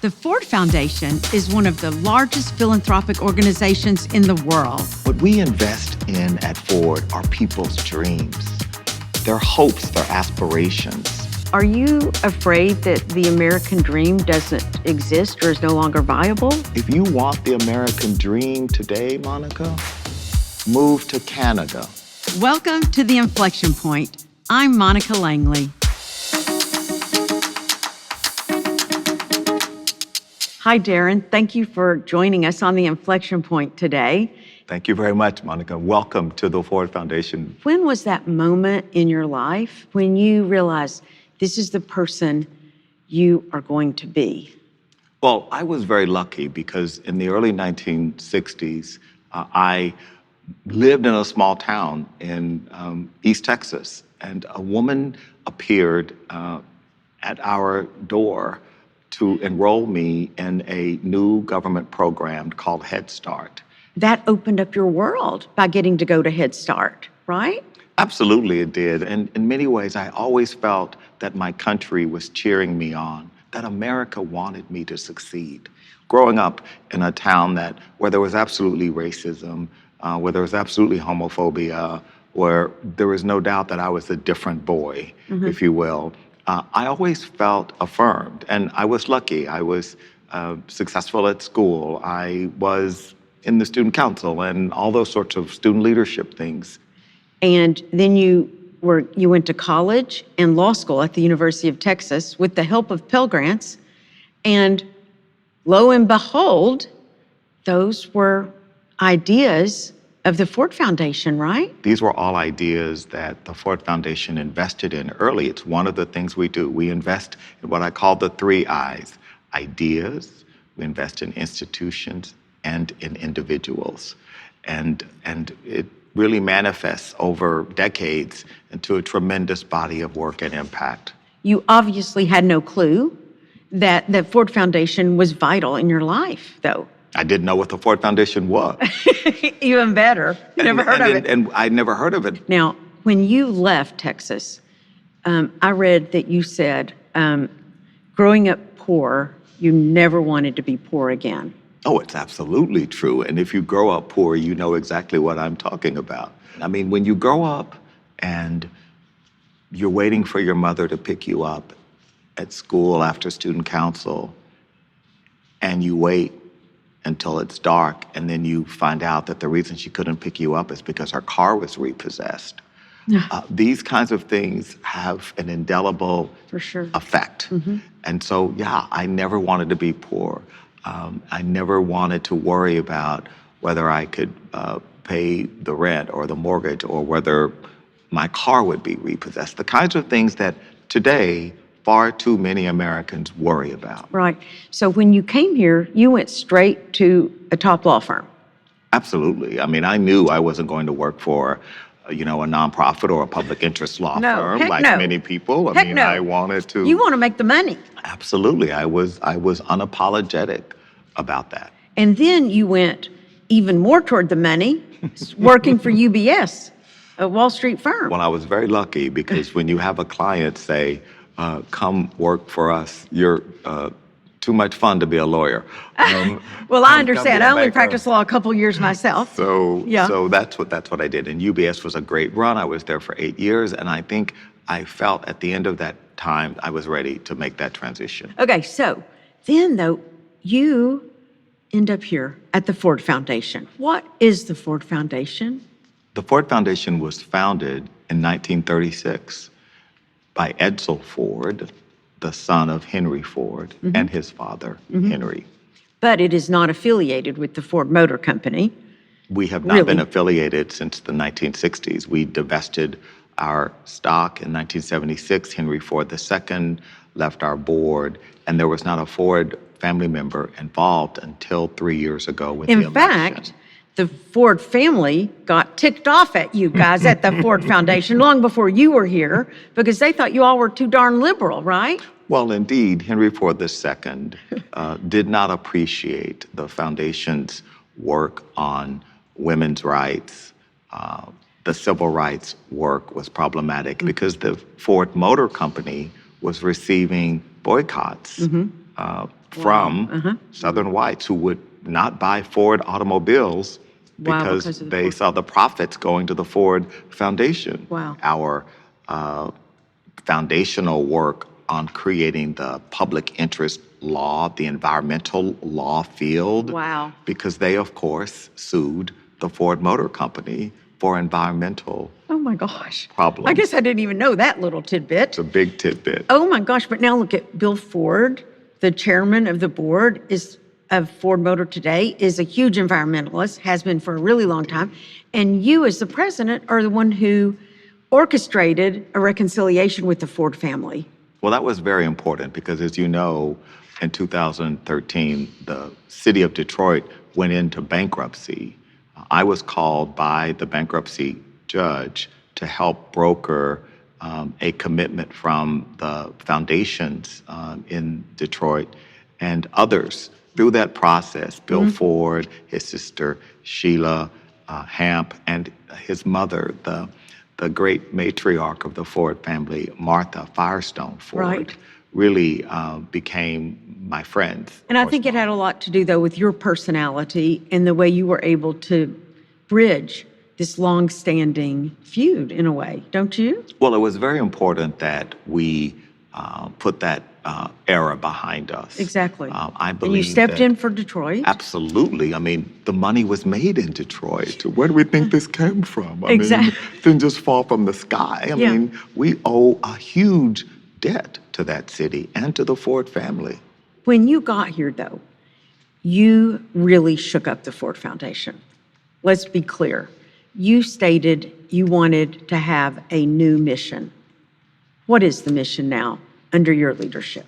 The Ford Foundation is one of the largest philanthropic organizations in the world. What we invest in at Ford are people's dreams, their hopes, their aspirations. Are you afraid that the American dream doesn't exist or is no longer viable? If you want the American dream today, Monica, move to Canada. Welcome to the Inflection Point. I'm Monica Langley. Hi, Darren. Thank you for joining us on the Inflection Point today. Thank you very much, Monica. Welcome to the Ford Foundation. When was that moment in your life when you realized this is the person you are going to be? Well, I was very lucky because in the early 1960s, I lived in a small town in East Texas, and a woman appeared at our door to enroll me in a new government program called Head Start. That opened up your world by getting to go to Head Start, right? Absolutely, it did. And in many ways, I always felt that my country was cheering me on, that America wanted me to succeed. Growing up in a town where there was absolutely racism, where there was absolutely homophobia, where there was no doubt that I was a different boy, if you will, I always felt affirmed, and I was lucky. I was successful at school. I was in the student council and all those sorts of student leadership things. And then you went to college and law school at the University of Texas with the help of Pell Grants, and lo and behold, those were ideas of the Ford Foundation, right? These were all ideas that the Ford Foundation invested in early. It's one of the things we do. We invest in what I call the 3 I's: ideas, we invest in institutions, and in individuals. And it really manifests over decades into a tremendous body of work and impact. You obviously had no clue that the Ford Foundation was vital in your life, though. I didn't know what the Ford Foundation was. Even better. You never heard of it. And I'd never heard of it. Now, when you left Texas, I read that you said, growing up poor, you never wanted to be poor again. Oh, it's absolutely true. And if you grow up poor, you know exactly what I'm talking about. I mean, when you grow up and you're waiting for your mother to pick you up at school after student council, and you wait until it's dark, and then you find out that the reason she couldn't pick you up is because her car was repossessed. These kinds of things have an indelible effect. And so, yeah, I never wanted to be poor. I never wanted to worry about whether I could pay the rent or the mortgage or whether my car would be repossessed. The kinds of things that today far too many Americans worry about. Right. So when you came here, you went straight to a top law firm. Absolutely. I mean, I knew I wasn't going to work for, a nonprofit or a public interest law firm like many people. I wanted to. You want to make the money. Absolutely. I was unapologetic about that. And then you went even more toward the money, working for UBS, a Wall Street firm. Well, I was very lucky because when you have a client say, come work for us, you're too much fun to be a lawyer. Well, I understand. I only practiced law a couple years myself. So that's what I did. And UBS was a great run. I was there for 8 years, and I think I felt at the end of that time I was ready to make that transition. Okay, so then though, you end up here at the Ford Foundation. What is the Ford Foundation? The Ford Foundation was founded in 1936 by Edsel Ford, the son of Henry Ford, and his father, Henry. But it is not affiliated with the Ford Motor Company. We have not been affiliated since the 1960s. We divested our stock in 1976. Henry Ford II left our board, and there was not a Ford family member involved until 3 years ago with the election. In fact, the Ford family got ticked off at you guys at the Ford Foundation long before you were here because they thought you all were too darn liberal, right? Well, indeed, Henry Ford II did not appreciate the foundation's work on women's rights. The civil rights work was problematic because the Ford Motor Company was receiving boycotts from Southern whites who would not buy Ford automobiles Wow, because because of the they Ford. saw the profits going to the Ford Foundation. Wow. Our foundational work on creating the public interest law, the environmental law field. Wow. Because they, of course, sued the Ford Motor Company for environmental Oh my gosh. problems. I guess I didn't even know that little tidbit. It's a big tidbit. Oh my gosh, but now look at Bill Ford, the chairman of the board of Ford Motor today, is a huge environmentalist, has been for a really long time. And you as the president are the one who orchestrated a reconciliation with the Ford family. Well, that was very important because, as you know, in 2013, the city of Detroit went into bankruptcy. I was called by the bankruptcy judge to help broker a commitment from the foundations in Detroit and others. Through that process, Bill Ford, his sister Sheila Hamp, and his mother, the great matriarch of the Ford family, Martha Firestone Ford, really became my friends. And I think it had a lot to do, though, with your personality and the way you were able to bridge this long-standing feud in a way, don't you? Well, it was very important that we put that era behind us. Exactly. I believe and you stepped in for Detroit. Absolutely. I mean, the money was made in Detroit. Where do we think this came from? I Exactly. mean, it didn't just fall from the sky. I mean, we owe a huge debt to that city and to the Ford family. When you got here, though, you really shook up the Ford Foundation. Let's be clear. You stated you wanted to have a new mission. What is the mission now under your leadership?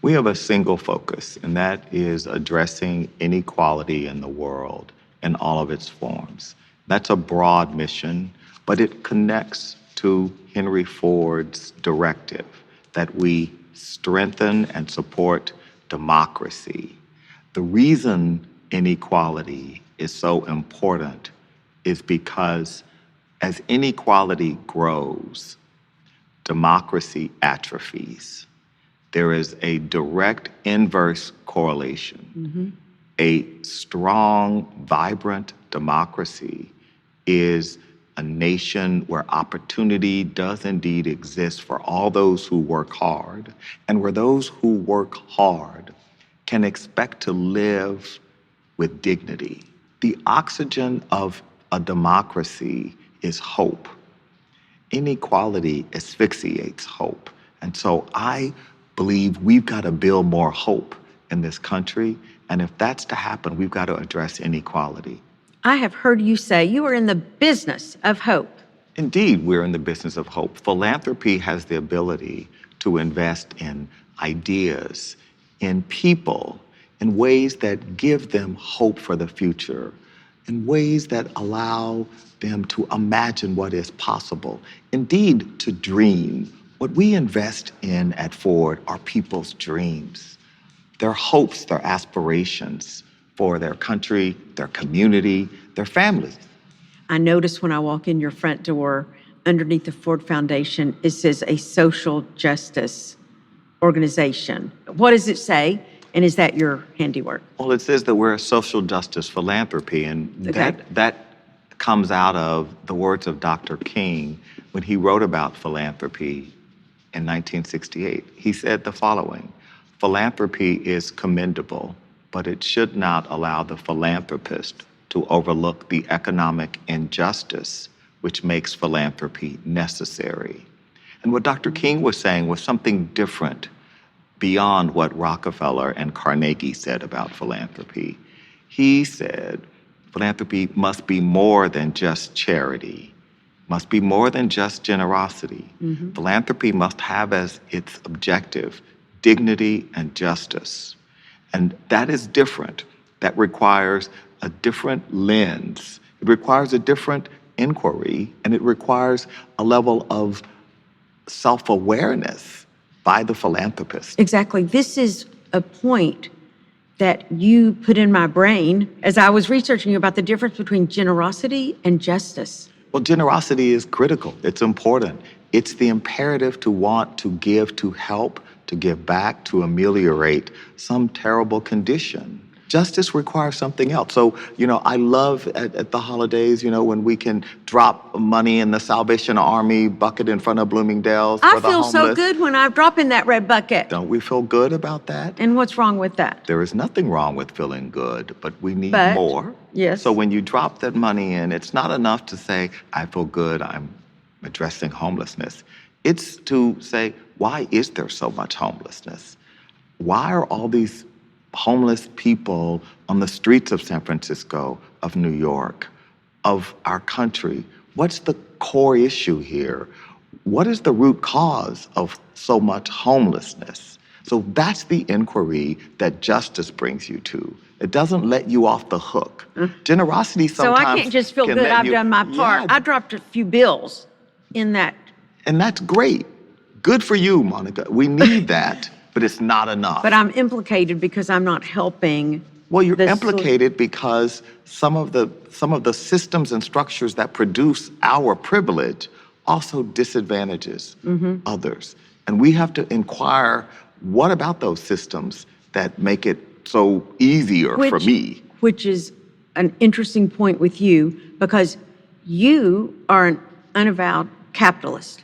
We have a single focus, and that is addressing inequality in the world in all of its forms. That's a broad mission, but it connects to Henry Ford's directive that we strengthen and support democracy. The reason inequality is so important is because as inequality grows, democracy atrophies. There is a direct inverse correlation. A strong, vibrant democracy is a nation where opportunity does indeed exist for all those who work hard, and where those who work hard can expect to live with dignity. The oxygen of a democracy is hope. Inequality asphyxiates hope. And so I believe we've got to build more hope in this country. And if that's to happen, we've got to address inequality. I have heard you say you are in the business of hope. Indeed, we're in the business of hope. Philanthropy has the ability to invest in ideas, in people, in ways that give them hope for the future, in ways that allow them to imagine what is possible, indeed, to dream. What we invest in at Ford are people's dreams, their hopes, their aspirations for their country, their community, their families. I notice when I walk in your front door, underneath the Ford Foundation, it says a social justice organization. What does it say? And is that your handiwork? Well, it says that we're a social justice philanthropy, and that comes out of the words of Dr. King when he wrote about philanthropy in 1968. He said the following: philanthropy is commendable, but it should not allow the philanthropist to overlook the economic injustice which makes philanthropy necessary. And what Dr. King was saying was something different beyond what Rockefeller and Carnegie said about philanthropy. He said philanthropy must be more than just charity, must be more than just generosity. Philanthropy must have as its objective dignity and justice. And that is different. That requires a different lens. It requires a different inquiry, and it requires a level of self-awareness by the philanthropist. Exactly. This is a point that you put in my brain as I was researching about the difference between generosity and justice. Well, generosity is critical. It's important. It's the imperative to want to give, to help, to give back to ameliorate some terrible condition. Justice requires something else. So, I love at the holidays, when we can drop money in the Salvation Army bucket in front of Bloomingdale's for the homeless. I feel so good when I drop in that red bucket. Don't we feel good about that? And what's wrong with that? There is nothing wrong with feeling good, but we need more. Yes. So when you drop that money in, it's not enough to say, I feel good, I'm addressing homelessness. It's to say, why is there so much homelessness? Why are all these homeless people on the streets of San Francisco, of New York, of our country? What's the core issue here? What is the root cause of so much homelessness? So that's the inquiry that justice brings you to. It doesn't let you off the hook. Generosity sometimes So I can't just feel good, I've done my part. I dropped a few bills in that. And that's great. Good for you, Monica. We need that, but it's not enough. But I'm implicated because I'm not helping. Well, you're implicated because some of the systems and structures that produce our privilege also disadvantages others. And we have to inquire, what about those systems that make it so easier for me? Which is an interesting point with you, because you are an unavowed capitalist.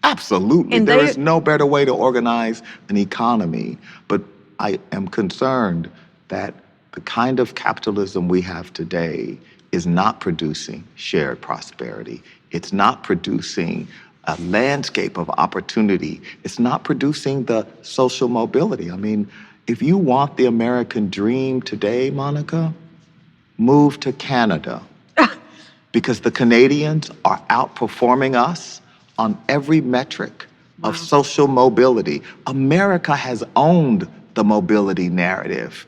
Absolutely. And there is no better way to organize an economy. But I am concerned that the kind of capitalism we have today is not producing shared prosperity. It's not producing a landscape of opportunity. It's not producing the social mobility. I mean, if you want the American dream today, Monica, move to Canada. Because the Canadians are outperforming us on every metric of social mobility. America has owned the mobility narrative.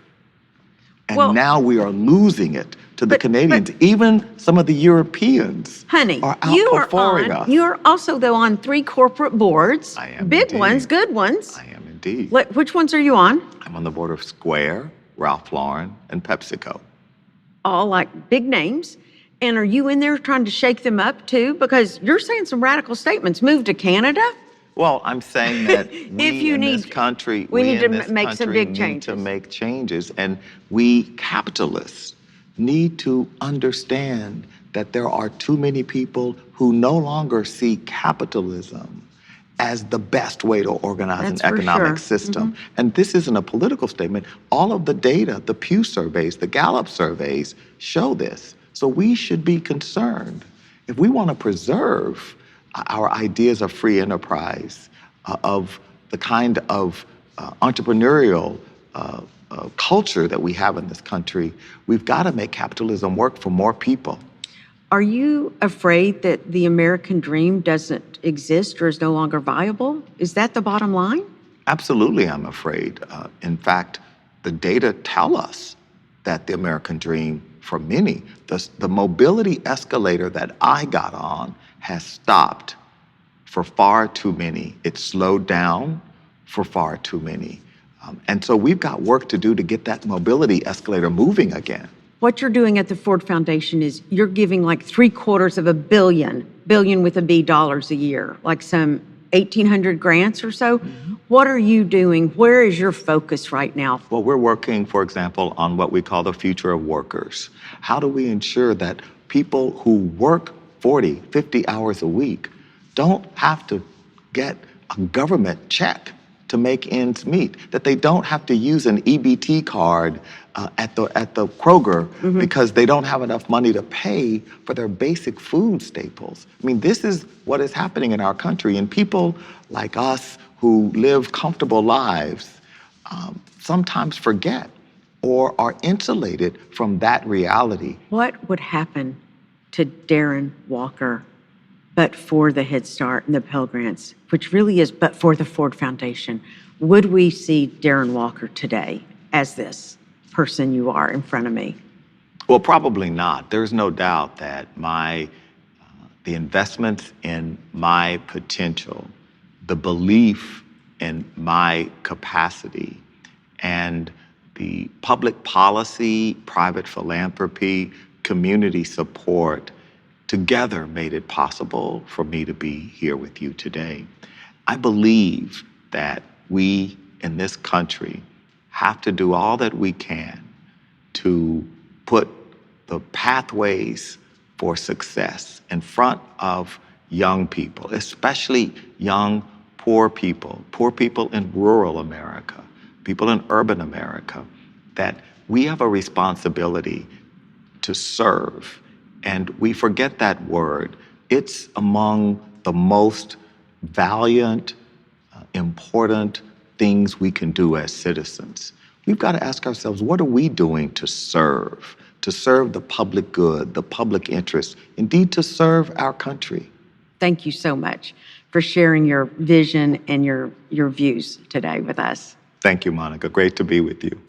And now we are losing it to the Canadians. Even some of the Europeans are outperforming us. You are also, though, on 3 corporate boards. I am Big indeed. ones, good ones. I am indeed. Which ones are you on? I'm on the board of Square, Ralph Lauren, and PepsiCo. All like big names. And are you in there trying to shake them up too? Because you're saying some radical statements. Move to Canada? Well, I'm saying that this country, we need to make some big changes. To make changes. And we capitalists need to understand that there are too many people who no longer see capitalism as the best way to organize an economic system. And this isn't a political statement. All of the data, the Pew surveys, the Gallup surveys show this. So we should be concerned. If we want to preserve our ideas of free enterprise, of the kind of entrepreneurial culture that we have in this country, we've got to make capitalism work for more people. Are you afraid that the American dream doesn't exist or is no longer viable? Is that the bottom line? Absolutely, I'm afraid. In fact, the data tell us that the American dream, for many, the mobility escalator that I got on has stopped for far too many. It's slowed down for far too many. And so we've got work to do to get that mobility escalator moving again. What you're doing at the Ford Foundation is you're giving like $750 billion with a B dollars a year, like some 1,800 grants or so. What are you doing? Where is your focus right now? Well, we're working, for example, on what we call the future of workers. How do we ensure that people who work 40, 50 hours a week don't have to get a government check to make ends meet, that they don't have to use an EBT card at the Kroger because they don't have enough money to pay for their basic food staples. I mean, this is what is happening in our country, and people like us who live comfortable lives sometimes forget or are insulated from that reality. What would happen to Darren Walker but for the Head Start and the Pell Grants, which really is but for the Ford Foundation? Would we see Darren Walker today as this person you are in front of me? Well, probably not. There's no doubt that the investments in my potential, the belief in my capacity, and the public policy, private philanthropy, community support together made it possible for me to be here with you today. I believe that we in this country have to do all that we can to put the pathways for success in front of young people, especially young poor people in rural America, people in urban America, that we have a responsibility to serve. And we forget that word. It's among the most valiant, important things we can do as citizens. We've got to ask ourselves, what are we doing to serve the public good, the public interest, indeed to serve our country? Thank you so much for sharing your vision and your views today with us. Thank you, Monica. Great to be with you.